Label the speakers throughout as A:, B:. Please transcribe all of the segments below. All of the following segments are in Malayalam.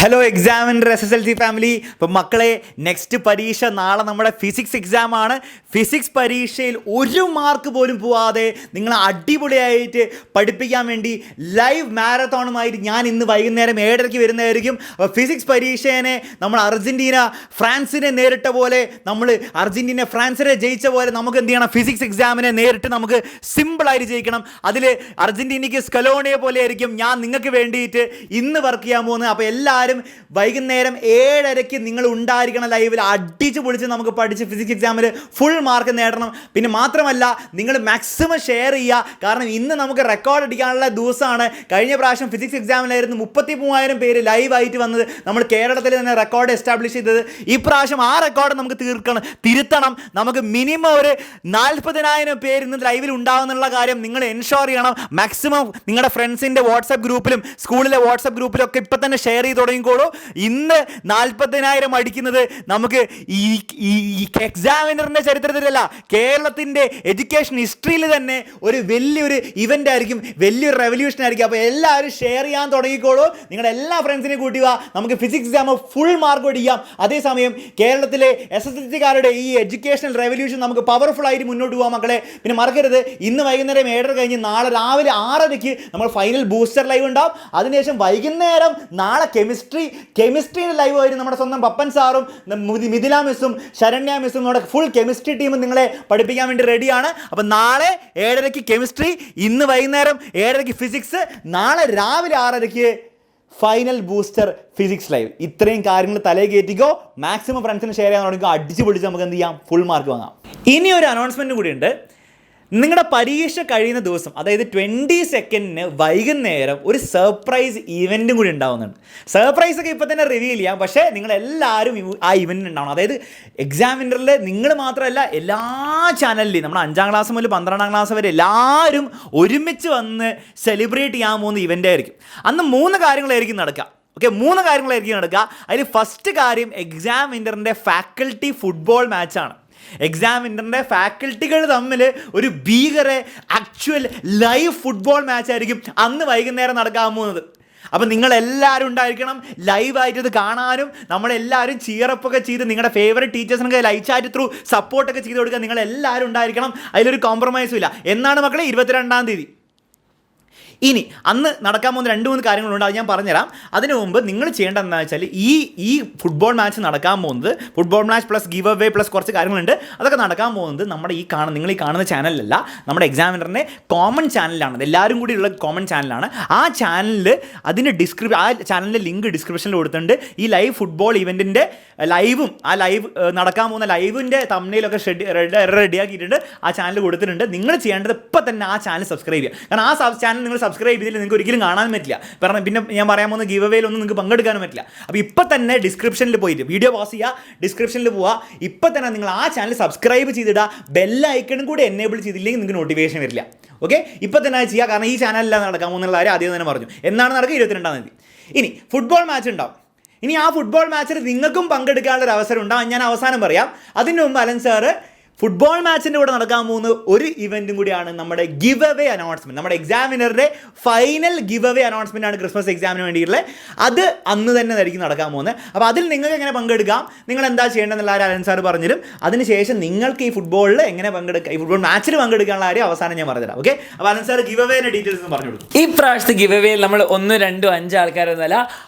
A: Hello examiner SSLC family. ഇപ്പം മക്കളെ, നെക്സ്റ്റ് പരീക്ഷ നാളെ നമ്മുടെ ഫിസിക്സ് എക്സാം ആണ്. ഫിസിക്സ് പരീക്ഷയിൽ ഒരു മാർക്ക് പോലും പോവാതെ നിങ്ങൾ അടിപൊളിയായിട്ട് പഠിപ്പിക്കാൻ വേണ്ടി ലൈവ് മാരത്തോണുമായിട്ട് ഞാൻ ഇന്ന് വൈകുന്നേരം 7:30 വരുന്നതായിരിക്കും. അപ്പോൾ ഫിസിക്സ് പരീക്ഷേനെ നമ്മൾ അർജൻറ്റീന ഫ്രാൻസിനെ നേരിട്ട പോലെ, നമ്മൾ അർജൻറ്റീന ഫ്രാൻസിനെ ജയിച്ച പോലെ നമുക്ക് എന്ത് ചെയ്യണം, ഫിസിക്സ് എക്സാമിനെ നേരിട്ട് നമുക്ക് സിമ്പിളായിട്ട് ജയിക്കണം. അതിൽ അർജൻറ്റീനയ്ക്ക് സ്കലോണിയെ പോലെ ആയിരിക്കും ഞാൻ നിങ്ങൾക്ക് വേണ്ടിയിട്ട് ഇന്ന് വർക്ക് ചെയ്യാൻ പോകുന്നത്. അപ്പോൾ എല്ലാവരും വൈകുന്നേരം 7:30 നിങ്ങൾ ഉണ്ടായിരിക്കണം ലൈവിൽ. അടിച്ച് പൊളിച്ച് നമുക്ക് പഠിച്ച് ഫിസിക്സ് എക്സാമിൽ ഫുൾ മാർക്ക് നേടണം. പിന്നെ മാത്രമല്ല, നിങ്ങൾ മാക്സിമം ഷെയർ ചെയ്യുക. കാരണം ഇന്ന് നമുക്ക് റെക്കോർഡ് അടിക്കാനുള്ള ദിവസമാണ്. കഴിഞ്ഞ പ്രാവശ്യം ഫിസിക്സ് എക്സാമിലായിരുന്നു 33,000 പേര് ലൈവായിട്ട് വന്നത്. നമ്മൾ കേരളത്തിൽ തന്നെ റെക്കോർഡ് എസ്റ്റാബ്ലിഷ് ചെയ്തത്. ഈ പ്രാവശ്യം ആ റെക്കോർഡ് നമുക്ക് തിരുത്തണം. നമുക്ക് മിനിമം ഒരു 40,000 പേര് ഇന്ന് ലൈവിൽ ഉണ്ടാകുന്നുള്ള കാര്യം നിങ്ങൾ എൻഷുർ ചെയ്യണം. മാക്സിമം നിങ്ങളുടെ ഫ്രണ്ട്സിൻ്റെ വാട്സപ്പ് ഗ്രൂപ്പിലും സ്കൂളിലെ വാട്സപ്പ് ഗ്രൂപ്പിലും ഒക്കെ ഇപ്പം തന്നെ ഷെയർ ചെയ്ത് തുടങ്ങിക്കോളൂ. ഇന്ന് 40,000 അടിക്കുന്നത് നമുക്ക് ഈ എക്സാമിനറിൻ്റെ ചരിത്രത്തിലല്ല, കേരളത്തിൻ്റെ എഡ്യൂക്കേഷൻ ഹിസ്റ്ററിയിൽ തന്നെ ഒരു വലിയൊരു ഇവൻ്റ് ആയിരിക്കും, വലിയൊരു റെവല്യൂഷൻ ആയിരിക്കും. അപ്പോൾ എല്ലാവരും ഷെയർ ചെയ്യാൻ തുടങ്ങിക്കോളൂ. നിങ്ങളുടെ എല്ലാ ഫ്രണ്ട്സിനെയും കൂട്ടുക. നമുക്ക് ഫിസിക്സ് എക്സാം ഫുൾ മാർക്ക് പഠിക്കാം. അതേസമയം കേരളത്തിലെ SSLC-കാരുടെ ഈ എഡ്യൂക്കേഷണൽ റെവല്യൂഷൻ നമുക്ക് പവർഫുൾ ആയിട്ട് മുന്നോട്ട് പോകാം മക്കളെ. പിന്നെ മറക്കരുത്, ഇന്ന് വൈകുന്നേരം 7:30 കഴിഞ്ഞ് നാളെ രാവിലെ 6:30 നമ്മൾ ഫൈനൽ ബൂസ്റ്റർ ലൈവ് ഉണ്ടാവും. അതിനുശേഷം വൈകുന്നേരം നാളെ കെമിസ്ട്രിയുടെ ലൈവ് ആയിരുന്നു. നമ്മുടെ സ്വന്തം പപ്പൻ സാറും മിഥില മിസ്സും ശരണ്യ മിസ്സും നമ്മുടെ ഫുൾ കെമിസ്ട്രി ടീമും നിങ്ങളെ പഠിപ്പിക്കാൻ വേണ്ടി റെഡിയാണ്. അപ്പം നാളെ 7:30 കെമിസ്ട്രി, ഇന്ന് വൈകുന്നേരം 7:30 ഫിസിക്സ്, നാളെ രാവിലെ 6:30 ഫൈനൽ ബൂസ്റ്റർ ഫിസിക്സ് ലൈവ്. ഇത്രയും കാര്യങ്ങൾ തലയിൽ കയറ്റിക്കോ. മാക്സിമം ഫ്രണ്ട്സിന് ഷെയർ ചെയ്യാൻ തുടങ്ങിക്കോ. അടിച്ച് പൊളിച്ച് നമുക്ക് എന്ത് ചെയ്യാം, ഫുൾ മാർക്ക് വാങ്ങാം. ഇനി ഒരു അനൗൺസ്മെൻറ്റ് കൂടിയുണ്ട്. നിങ്ങളുടെ പരീക്ഷ കഴിയുന്ന ദിവസം, അതായത് 22 വൈകുന്നേരം ഒരു സർപ്രൈസ് ഇവൻറ്റും കൂടി ഉണ്ടാവുന്നുണ്ട്. സർപ്രൈസ് ഒക്കെ ഇപ്പോൾ തന്നെ റിവീൽ ചെയ്യാം, പക്ഷേ നിങ്ങളെല്ലാവരും ആ ഇവൻറ്റിന് ഉണ്ടാവണം. അതായത് എക്സാമിനറിൽ നിങ്ങൾ മാത്രമല്ല, എല്ലാ ചാനലിലും നമ്മുടെ 5ാം ക്ലാസ് മുതൽ 12ാം ക്ലാസ് വരെ എല്ലാവരും ഒരുമിച്ച് വന്ന് സെലിബ്രേറ്റ് ചെയ്യാൻ പോകുന്ന ഇവൻ്റ് ആയിരിക്കും. അന്ന് 3 കാര്യങ്ങളായിരിക്കും നടക്കുക. ഓക്കെ, 3 കാര്യങ്ങളായിരിക്കും നടക്കുക. അതിൽ ഫസ്റ്റ് കാര്യം എക്സാമിനറിൻ്റെ ഫാക്കൽറ്റി ഫുട്ബോൾ മാച്ചാണ്. എക്സാമിനറിൻ്റെ ഫാക്കൽറ്റികൾ തമ്മിൽ ഒരു ഭീകര ആക്ച്വൽ ലൈവ് ഫുട്ബോൾ മാച്ചായിരിക്കും അന്ന് വൈകുന്നേരം നടക്കാൻ പോകുന്നത്. അപ്പം നിങ്ങളെല്ലാവരും ഉണ്ടായിരിക്കണം ലൈവായിട്ട് ഇത് കാണാനും. നമ്മളെല്ലാവരും ചിയറപ്പൊക്കെ ചെയ്ത് നിങ്ങളുടെ ഫേവറേറ്റ് ടീച്ചേഴ്സിനൊക്കെ ലൈവ് ചാറ്റ് ത്രൂ സപ്പോർട്ടൊക്കെ ചെയ്ത് കൊടുക്കുക. നിങ്ങളെല്ലാവരും ഉണ്ടായിരിക്കണം. അതിലൊരു കോംപ്രമൈസും ഇല്ല. എന്നാണ് മക്കളെ? 22-ാം തീയതി. ഇനി അന്ന് നടക്കാൻ പോകുന്ന 2-3 കാര്യങ്ങളുണ്ട്, അത് ഞാൻ പറഞ്ഞുതരാം. അതിനു മുമ്പ് നിങ്ങൾ ചെയ്യേണ്ടതെന്ന് വെച്ചാൽ ഈ ഫുട്ബോൾ മാച്ച് നടക്കാൻ പോകുന്നത്, football match plus give away plus കുറച്ച് കാര്യങ്ങളുണ്ട്. അതൊക്കെ നടക്കാൻ പോകുന്നത് നമ്മുടെ നിങ്ങൾ ഈ കാണുന്ന ചാനലിലല്ല, നമ്മുടെ എക്സാമിനറിൻ്റെ കോമൺ ചാനലിലാണ്. എല്ലാവരും കൂടി ഉള്ള കോമൺ ചാനലാണ്. ആ ചാനലിൽ ആ ചാനലിൻ്റെ ലിങ്ക് ഡിസ്ക്രിപ്ഷനിൽ കൊടുത്തിട്ടുണ്ട്. ഈ ലൈവ് ഫുട്ബോൾ ഇവൻറ്റിൻ്റെ ലൈവും ആ ലൈവ് നടക്കാൻ പോകുന്ന ലൈവിൻ്റെ തംബ്നെയിലൊക്കെ റെഡിയാക്കിയിട്ടുണ്ട്. ആ ചാനൽ കൊടുത്തിട്ടുണ്ട്. നിങ്ങൾ ചെയ്യേണ്ടത് ഇപ്പം തന്നെ ആ ചാനൽ സബ്സ്ക്രൈബ് ചെയ്യുക. കാരണം ആ ചാനൽ നിങ്ങൾ സബ്സ്ക്രൈബ് ചെയ്തില്ല നിങ്ങൾക്ക് ഒരിക്കലും കാണാൻ പറ്റില്ല. കാരണം പിന്നെ ഞാൻ പറയാൻ പോകുന്ന ഗിവ് അവേയിലൊന്നും നിങ്ങൾക്ക് പങ്കെടുക്കാനും പറ്റില്ല. അപ്പോൾ ഇപ്പം തന്നെ ഡിസ്ക്രിപ്ഷനിൽ പോയിട്ട് വീഡിയോ പോസ് ചെയ്യുക, ഡിസ്ക്രിപ്ഷനിൽ പോവുക. ഇപ്പം തന്നെ നിങ്ങൾ ആ ചാനൽ സബ്സ്ക്രൈബ് ചെയ്തിടുക. ബെല്ലൈക്കണും കൂടി എനേബിൾ ചെയ്തില്ലെങ്കിൽ നിങ്ങൾക്ക് നോട്ടിഫിക്കേഷൻ വരില്ല. ഓക്കെ, ഇപ്പം തന്നെ അത് ചെയ്യുക. കാരണം ഈ ചാനലിലാണ് നടക്കാൻ പോകുന്നുള്ള കാര്യം ആദ്യം തന്നെ പറഞ്ഞു. എന്നാണ് നടക്കുക? 22-ാം തീയതി. ഇനി ഫുട്ബോൾ മാച്ച് ഉണ്ടാവും. ഇനി ആ ഫുട്ബോൾ മാച്ചിൽ നിങ്ങൾക്കും പങ്കെടുക്കാനുള്ളൊരു അവസരം ഉണ്ടാവും. ഞാൻ അവസാനം പറയാം. അതിന് മുമ്പ് അലൻ സാറ് ഫുട്ബോൾ മാച്ചിൻ്റെ കൂടെ നടക്കാൻ പോകുന്ന ഒരു ഇവൻറ്റും കൂടിയാണ് നമ്മുടെ ഗിവ് അവേ അനൗൺസ്മെൻറ്റ്. നമ്മുടെ എക്സാമിനറുടെ ഫൈനൽ ഗിവ് അവേ അനൗൺസ്മെൻ്റ് ആണ് ക്രിസ്മസ് എക്സാമിന് വേണ്ടിയിട്ടുള്ളത്. അത് അന്ന് തന്നെ ആയിരിക്കും നടക്കാൻ പോകുന്നത്. അപ്പോൾ അതിൽ നിങ്ങൾക്ക് എങ്ങനെ പങ്കെടുക്കാം, നിങ്ങൾ എന്താ ചെയ്യേണ്ടതെന്നുള്ള കാര്യം അലൻ സാർ പറഞ്ഞുതരും. അതിനുശേഷം നിങ്ങൾക്ക് ഈ ഫുട്ബോളിൽ എങ്ങനെ പങ്കെടുക്കാം, ഈ ഫുട്ബോൾ മാച്ചിൽ പങ്കെടുക്കാനുള്ള കാര്യം അവസാനം ഞാൻ പറഞ്ഞുതരാം. ഓക്കെ, അപ്പോൾ അലൻ സാർ ഗിവ് അവേൻ്റെ ഡീറ്റെയിൽസ് പറഞ്ഞു കൊടുക്കും.
B: ഈ പ്രാവശ്യത്തെ ഗിവ് അവേയിൽ നമ്മൾ 1, 2, 5 ആൾക്കാരൊന്നുമല്ല,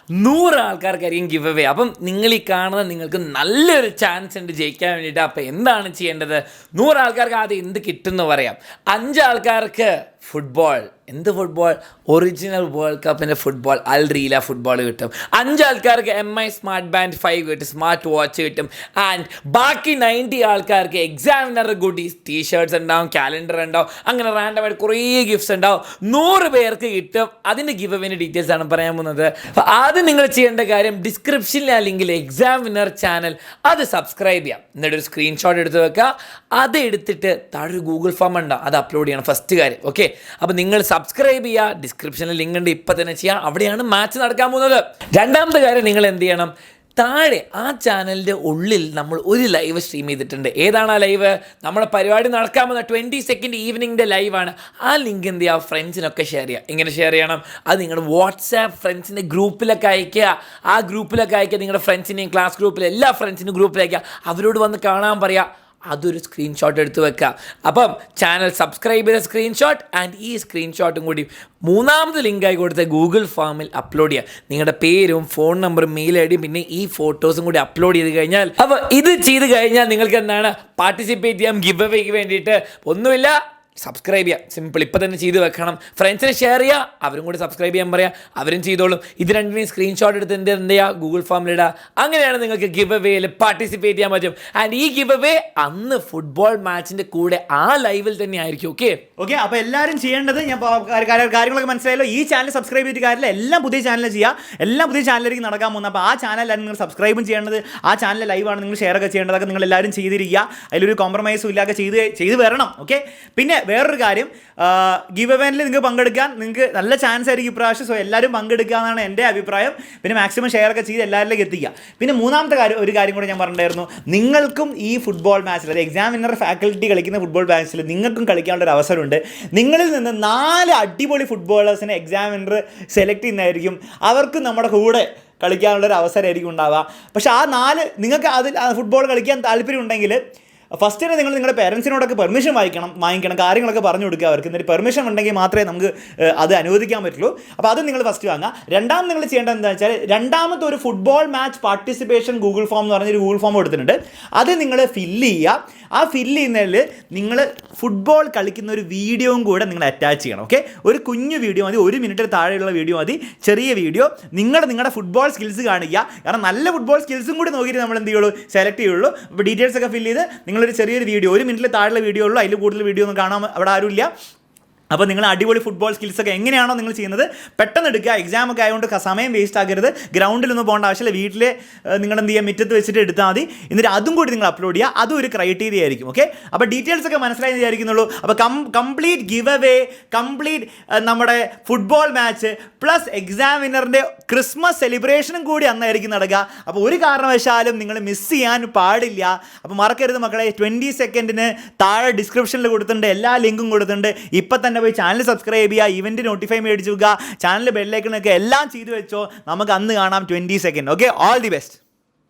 B: 100 ആൾക്കാർക്കായിരിക്കും ഗിവ് അവേ. അപ്പം നിങ്ങൾ ഈ കാണുന്ന നിങ്ങൾക്ക് നല്ലൊരു ചാൻസ് ഉണ്ട് ജയിക്കാൻ വേണ്ടിയിട്ട്. അപ്പോൾ എന്താണ് ചെയ്യേണ്ടത്? 100 ആൾക്കാർക്ക് ആദ്യം എന്ത് കിട്ടുമെന്ന് പറയാം. 5 ആൾക്കാർക്ക് ഫുട്ബോൾ. എന്ത് ഫുട്ബോൾ? ഒറിജിനൽ വേൾഡ് കപ്പിൻ്റെ ഫുട്ബോൾ, അൽ റീല ഫുട്ബോൾ കിട്ടും. 5 ആൾക്കാർക്ക് MI സ്മാർട്ട് ബാൻഡ് 5 കിട്ടും, സ്മാർട്ട് വാച്ച് കിട്ടും. ആൻഡ് ബാക്കി 90 ആൾക്കാർക്ക് എക്സാമിനർ ഗുഡീസ്, ടീഷർട്ട്സ് ഉണ്ടാവും, കാലണ്ടർ ഉണ്ടാവും, അങ്ങനെ റാൻഡമായിട്ട് കുറേ ഗിഫ്റ്റ്സ് ഉണ്ടാവും. 100 പേർക്ക് കിട്ടും. അതിൻ്റെ ഗിവ് അവേൻ്റെ ഡീറ്റെയിൽസ് ആണ് പറയാൻ പോകുന്നത്. അപ്പോൾ ആദ്യം നിങ്ങൾ ചെയ്യേണ്ട കാര്യം, ഡിസ്ക്രിപ്ഷനിൽ അല്ലെങ്കിൽ എക്സാമിനർ ചാനൽ അത് സബ്സ്ക്രൈബ് ചെയ്യാം. എന്നിട്ട് ഒരു സ്ക്രീൻഷോട്ട് എടുത്ത് വെക്കുക. അത് എടുത്തിട്ട് താഴെ ഒരു ഗൂഗിൾ ഫോം ഉണ്ടാവും, അത് അപ്ലോഡ് ചെയ്യണം. ഫസ്റ്റ് കാര്യം. ഓക്കെ, അപ്പോൾ നിങ്ങൾ സബ്സ്ക്രൈബ് ചെയ്യുക. ഡിസ്ക്രിപ്ഷനിൽ ലിങ്ക് ഉണ്ട്, ഇപ്പം തന്നെ ചെയ്യാം. അവിടെയാണ് മാച്ച് നടക്കാൻ പോകുന്നത്. രണ്ടാമത്തെ കാര്യം, നിങ്ങൾ എന്ത് ചെയ്യണം? താഴെ ആ ചാനലിൻ്റെ ഉള്ളിൽ നമ്മൾ ഒരു ലൈവ് സ്ട്രീം ചെയ്തിട്ടുണ്ട്. ഏതാണ് ആ ലൈവ്? നമ്മുടെ പരിപാടി നടക്കാൻ പോകുന്ന 22 ഈവനിങ്ങിൻ്റെ ലൈവാണ്. ആ ലിങ്ക് എന്ത് ചെയ്യുക? ഫ്രണ്ട്സിനൊക്കെ ഷെയർ ചെയ്യുക. എങ്ങനെ ഷെയർ ചെയ്യണം? അത് നിങ്ങളുടെ വാട്സാപ്പ് ഫ്രണ്ട്സിൻ്റെ ഗ്രൂപ്പിലൊക്കെ അയക്കുക. ആ ഗ്രൂപ്പിലൊക്കെ അയക്കുക. നിങ്ങളുടെ ഫ്രണ്ട്സിനെയും ക്ലാസ് ഗ്രൂപ്പിൽ എല്ലാ ഫ്രണ്ട്സിനും ഗ്രൂപ്പിലയക്കുക. അവരോട് വന്ന് കാണാൻ പറയുക. അതൊരു സ്ക്രീൻഷോട്ട് എടുത്ത് വെക്കുക. അപ്പം ചാനൽ സബ്സ്ക്രൈബ് ചെയ്ത സ്ക്രീൻഷോട്ട് ആൻഡ് ഈ സ്ക്രീൻഷോട്ടും കൂടി മൂന്നാമത് ലിങ്കായി കൊടുത്ത ഗൂഗിൾ ഫോമിൽ അപ്ലോഡ് ചെയ്യുക. നിങ്ങളുടെ പേരും ഫോൺ നമ്പറും മെയിൽ ഐ ഡിയും പിന്നെ ഈ ഫോട്ടോസും കൂടി അപ്ലോഡ് ചെയ്ത് കഴിഞ്ഞാൽ, അപ്പോൾ ഇത് ചെയ്ത് കഴിഞ്ഞാൽ നിങ്ങൾക്ക് എന്താണ് പാർട്ടിസിപ്പേറ്റ് ചെയ്യാം ഗിവ് അവേക്ക് വേണ്ടിയിട്ട്. ഒന്നുമില്ല, സബ്സ്ക്രൈബ് ചെയ്യുക. സിമ്പിൾ. ഇപ്പോൾ തന്നെ ചെയ്ത് വെക്കണം. ഫ്രണ്ട്സിനെ ഷെയർ ചെയ്യുക. അവരും കൂടി സബ്സ്ക്രൈബ് ചെയ്യാൻ പറയുക. അവരും ചെയ്തോളും. ഇത് രണ്ടിനെയും സ്ക്രീൻഷോട്ട് എടുത്ത് എന്ത് ചെയ്യുക? ഗൂഗിൾ ഫോമിലിടുക. അങ്ങനെയാണ് നിങ്ങൾക്ക് ഗിവ് അവേയിൽ പാർട്ടിസിപ്പേറ്റ് ചെയ്യാൻ പറ്റും. ആൻഡ് ഈ ഗിവ് അവേ അന്ന് ഫുട്ബോൾ മാച്ചിൻ്റെ കൂടെ ആ ലൈവിൽ തന്നെ ആയിരിക്കും. ഓക്കെ.
A: അപ്പോൾ എല്ലാവരും ചെയ്യേണ്ടത്, ഞാൻ കാര്യങ്ങളൊക്കെ മനസ്സിലായല്ലോ. ഈ ചാനൽ സബ്സ്ക്രൈബ് ചെയ്തിട്ട് കാര്യമില്ല, എല്ലാം പുതിയ ചാനൽ ചെയ്യുക. എല്ലാം പുതിയ ചാനലിലേക്ക് നടക്കാൻ പോകുന്നത്. അപ്പോൾ ആ ചാനലാണ് നിങ്ങൾ സബ്സ്ക്രൈബും ചെയ്യേണ്ടത്. ആ ചാനൽ ലൈവാണ് നിങ്ങൾ ഷെയർ ഒക്കെ ചെയ്യേണ്ടതൊക്കെ നിങ്ങൾ എല്ലാവരും ചെയ്തിരിക്കുക. അതിലൊരു കോംപ്രമൈസും ഇല്ലാതെ ചെയ്ത് വരണം. ഓക്കെ. പിന്നെ വേറൊരു കാര്യം, ഗിവ് അവേയിൽ നിങ്ങൾക്ക് പങ്കെടുക്കാൻ നിങ്ങൾക്ക് നല്ല ചാൻസ് ആയിരിക്കും ഇപ്രാവശ്യം. സോ എല്ലാവരും പങ്കെടുക്കുക എന്നാണ് എൻ്റെ അഭിപ്രായം. പിന്നെ മാക്സിമം ഷെയർ ഒക്കെ ചെയ്ത് എല്ലാവരിലേക്ക് എത്തിക്കുക. പിന്നെ മൂന്നാമത്തെ ഒരു കാര്യം കൂടെ ഞാൻ പറഞ്ഞിട്ടുണ്ടായിരുന്നു. നിങ്ങൾക്കും ഈ ഫുട്ബോൾ മാച്ചിൽ, അതായത് എക്സാം വിന്നർ ഫാക്കൽറ്റി കളിക്കുന്ന ഫുട്ബോൾ മാച്ചിൽ നിങ്ങൾക്കും കളിക്കാനുള്ള ഒരു അവസരമുണ്ട്. നിങ്ങളിൽ നിന്ന് 4 അടിപൊളി ഫുട്ബോളേഴ്സിനെ എക്സാം വിന്നർ സെലക്ട് ചെയ്യുന്നതായിരിക്കും. അവർക്ക് നമ്മുടെ കൂടെ കളിക്കാനുള്ളൊരു അവസരമായിരിക്കും ഉണ്ടാവുക. പക്ഷേ ആ 4 നിങ്ങൾക്ക് അതിൽ ഫുട്ബോൾ കളിക്കാൻ താല്പര്യം ഉണ്ടെങ്കിൽ ഫസ്റ്റ് തന്നെ നിങ്ങൾ നിങ്ങളുടെ പേരൻസിനോടൊക്കെ പെർമിഷൻ വാങ്ങിക്കണം, കാര്യങ്ങളൊക്കെ പറഞ്ഞു കൊടുക്കുക അവർക്ക്. എന്നിട്ട് പെർമിഷൻ ഉണ്ടെങ്കിൽ മാത്രമേ നമുക്ക് അത് അനുവദിക്കാൻ പറ്റുള്ളൂ. അപ്പോൾ അത് നിങ്ങൾ ഫസ്റ്റ് വാങ്ങുക. രണ്ടാമത് നിങ്ങൾ ചെയ്യേണ്ടത് എന്താണെന്ന് വെച്ചാൽ, രണ്ടാമത്തെ ഒരു football match participation Google form എന്ന് പറഞ്ഞൊരു ഗൂഗിൾ ഫോം എടുത്തിട്ടുണ്ട്. അത് നിങ്ങൾ ഫില്ല് ചെയ്യുക. ആ ഫില്ല് ചെയ്യുന്നതിൽ നിങ്ങൾ ഫുട്ബോൾ കളിക്കുന്ന ഒരു വീഡിയോയും കൂടെ നിങ്ങൾ അറ്റാച്ച് ചെയ്യണം. ഓക്കെ. ഒരു കുഞ്ഞു വീഡിയോ മതി, 1 മിനിറ്റിൽ താഴെയുള്ള വീഡിയോ മതി, ചെറിയ വീഡിയോ. നിങ്ങളുടെ ഫുട്ബോൾ സ്കിൽസ് കാണിക്കുക. കാരണം നല്ല ഫുട്ബോൾ സ്കിൽസും കൂടി നോക്കിയിട്ട് നമ്മൾ എന്ത് ചെയ്യുള്ളൂ, സെലക്ട് ചെയ്യുള്ളൂ. അപ്പോൾ ഡീറ്റെയിൽസ് ഒക്കെ ഫില്ല് ചെയ്ത് നിങ്ങളൊരു ചെറിയൊരു വീഡിയോ, 1 മിനിറ്റിൽ താഴെയുള്ള വീഡിയോ ഉള്ളൂ, അതിൽ കൂടുതൽ വീഡിയോ ഒന്നും കാണാൻ അവിടെ ആരുമില്ല. അപ്പോൾ നിങ്ങൾ അടിപൊളി ഫുട്ബോൾ സ്കിൽസൊക്കെ എങ്ങനെയാണോ നിങ്ങൾ ചെയ്യുന്നത് പെട്ടെന്ന് എടുക്കുക. എക്സാമൊക്കെ ആയതുകൊണ്ട് സമയം വേസ്റ്റ് ആക്കരുത്. ഗ്രൗണ്ടിലൊന്നും പോകേണ്ട ആവശ്യമില്ല. വീട്ടിൽ നിങ്ങൾ എന്ത് ചെയ്യുക, മുറ്റത്ത് വെച്ചിട്ട് എടുത്താൽ മതി. എന്നിട്ട് അതും കൂടി നിങ്ങൾ അപ്ലോഡ് ചെയ്യുക. അതും ഒരു ക്രൈറ്റീരിയ ആയിരിക്കും. ഓക്കെ. അപ്പോൾ ഡീറ്റെയിൽസ് ഒക്കെ മനസ്സിലായി വിചാരിക്കുന്നുള്ളൂ. അപ്പോൾ കംപ്ലീറ്റ് ഗിവ് അവേ, കംപ്ലീറ്റ് നമ്മുടെ ഫുട്ബോൾ മാച്ച് പ്ലസ് എക്സാം വിന്നറിൻ്റെ ക്രിസ്മസ് സെലിബ്രേഷനും കൂടി അന്നായിരിക്കും നടക്കുക. അപ്പോൾ ഒരു കാരണവശാലും നിങ്ങൾ മിസ് ചെയ്യാൻ പാടില്ല. അപ്പോൾ മറക്കരുത് മക്കളെ, 22 താഴെ ഡിസ്ക്രിപ്ഷനിൽ കൊടുത്തിട്ടുണ്ട്, എല്ലാ ലിങ്കും കൊടുത്തിട്ടുണ്ട്. ഇപ്പം തന്നെ പോയി ചാനൽ സബ്സ്ക്രൈബ് ചെയ്യുക, ഇവന്റ് നോട്ടിഫൈ മേടിച്ചു വെക്കുക, ചാനൽ ബെല്ലൈക്കണൊക്കെ എല്ലാം ചെയ്തു വെച്ചോ. നമുക്ക് അന്ന് കാണാം 22. ഓക്കെ. All the best.